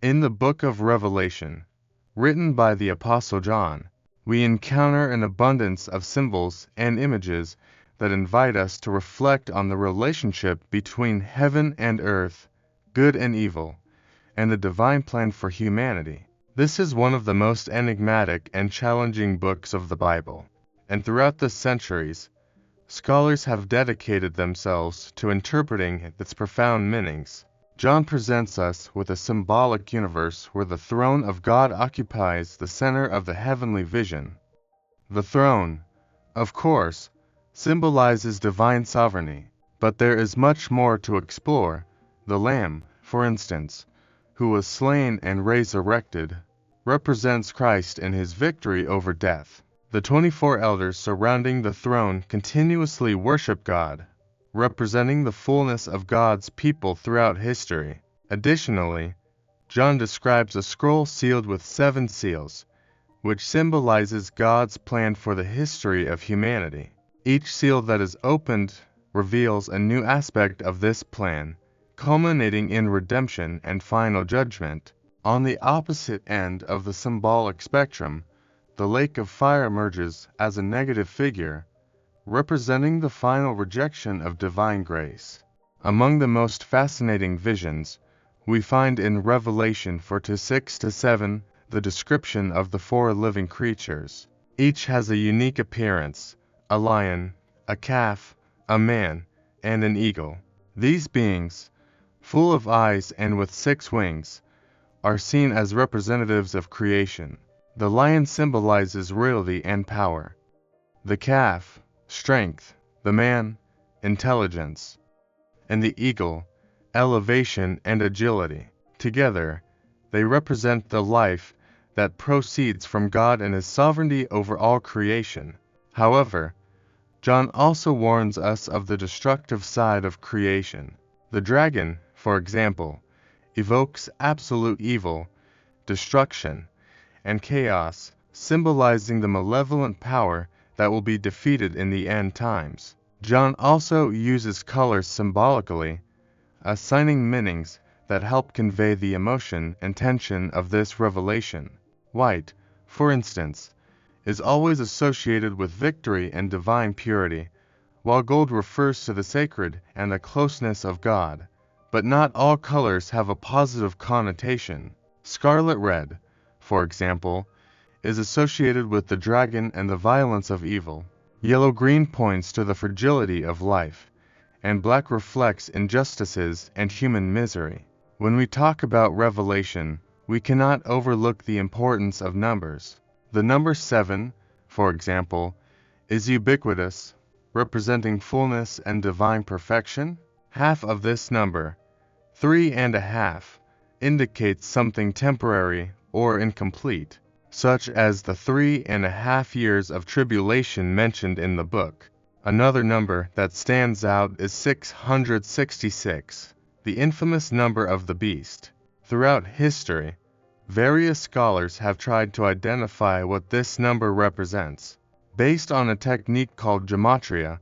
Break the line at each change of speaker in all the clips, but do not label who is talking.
In the book of Revelation, written by the Apostle John, we encounter an abundance of symbols and images that invite us to reflect on the relationship between heaven and earth, good and evil, and the divine plan for humanity. This is one of the most enigmatic and challenging books of the Bible, and throughout the centuries, scholars have dedicated themselves to interpreting its profound meanings. John presents us with a symbolic universe where the throne of God occupies the center of the heavenly vision. The throne, of course, symbolizes divine sovereignty, but there is much more to explore. The Lamb, for instance, who was slain and resurrected, represents Christ in his victory over death. The 24 elders surrounding the throne continuously worship God, representing the fullness of God's people throughout history. Additionally, John describes a scroll sealed with 7 seals, which symbolizes God's plan for the history of humanity. Each seal that is opened reveals a new aspect of this plan, culminating in redemption and final judgment. On the opposite end of the symbolic spectrum, the lake of fire emerges as a negative figure, representing the final rejection of divine grace. Among the most fascinating visions, we find in Revelation 4:6-7 the description of the 4 living creatures. Each has a unique appearance: a lion, a calf, a man, and an eagle. These beings, full of eyes and with 6 wings, are seen as representatives of creation. The lion symbolizes royalty and power, the calf, strength, the man, intelligence, and the eagle, elevation and agility. Together, they represent the life that proceeds from God and his sovereignty over all creation. However, John also warns us of the destructive side of creation. The dragon, for example, evokes absolute evil, destruction, and chaos, symbolizing the malevolent power that will be defeated in the end times. John also uses colors symbolically, assigning meanings that help convey the emotion and tension of this revelation. White, for instance, is always associated with victory and divine purity, while gold refers to the sacred and the closeness of God. But not all colors have a positive connotation. Scarlet red, for example, is associated with the dragon and the violence of evil. Yellow-green points to the fragility of life, and black reflects injustices and human misery. When we talk about Revelation, we cannot overlook the importance of numbers. The number 7, for example, is ubiquitous, representing fullness and divine perfection. Half of this number, 3.5, indicates something temporary or incomplete, such as the 3.5 years of tribulation mentioned in the book. Another number that stands out is 666, the infamous number of the beast. Throughout history, various scholars have tried to identify what this number represents, based on a technique called gematria,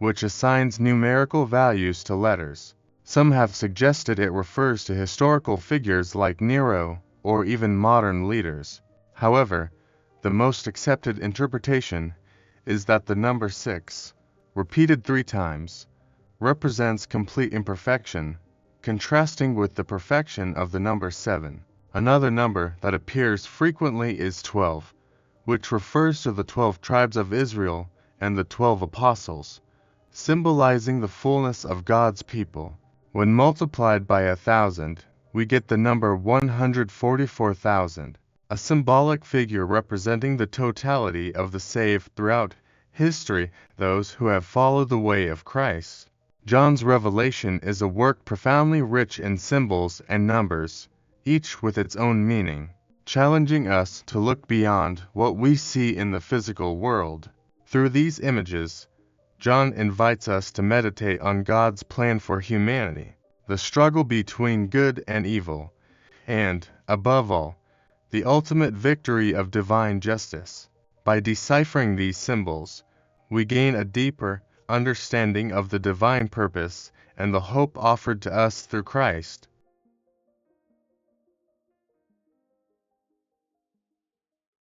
which assigns numerical values to letters. Some have suggested it refers to historical figures like Nero or even modern leaders. However, the most accepted interpretation is that the number 6, repeated 3 times, represents complete imperfection, contrasting with the perfection of the number 7. Another number that appears frequently is 12, which refers to the 12 tribes of Israel and the 12 apostles, symbolizing the fullness of God's people. When multiplied by 1,000, we get the number 144,000, a symbolic figure representing the totality of the saved throughout history, those who have followed the way of Christ. John's Revelation is a work profoundly rich in symbols and numbers, each with its own meaning, challenging us to look beyond what we see in the physical world. Through these images, John invites us to meditate on God's plan for humanity, the struggle between good and evil, and, above all, the ultimate victory of divine justice. By deciphering these symbols, we gain a deeper understanding of the divine purpose and the hope offered to us through Christ.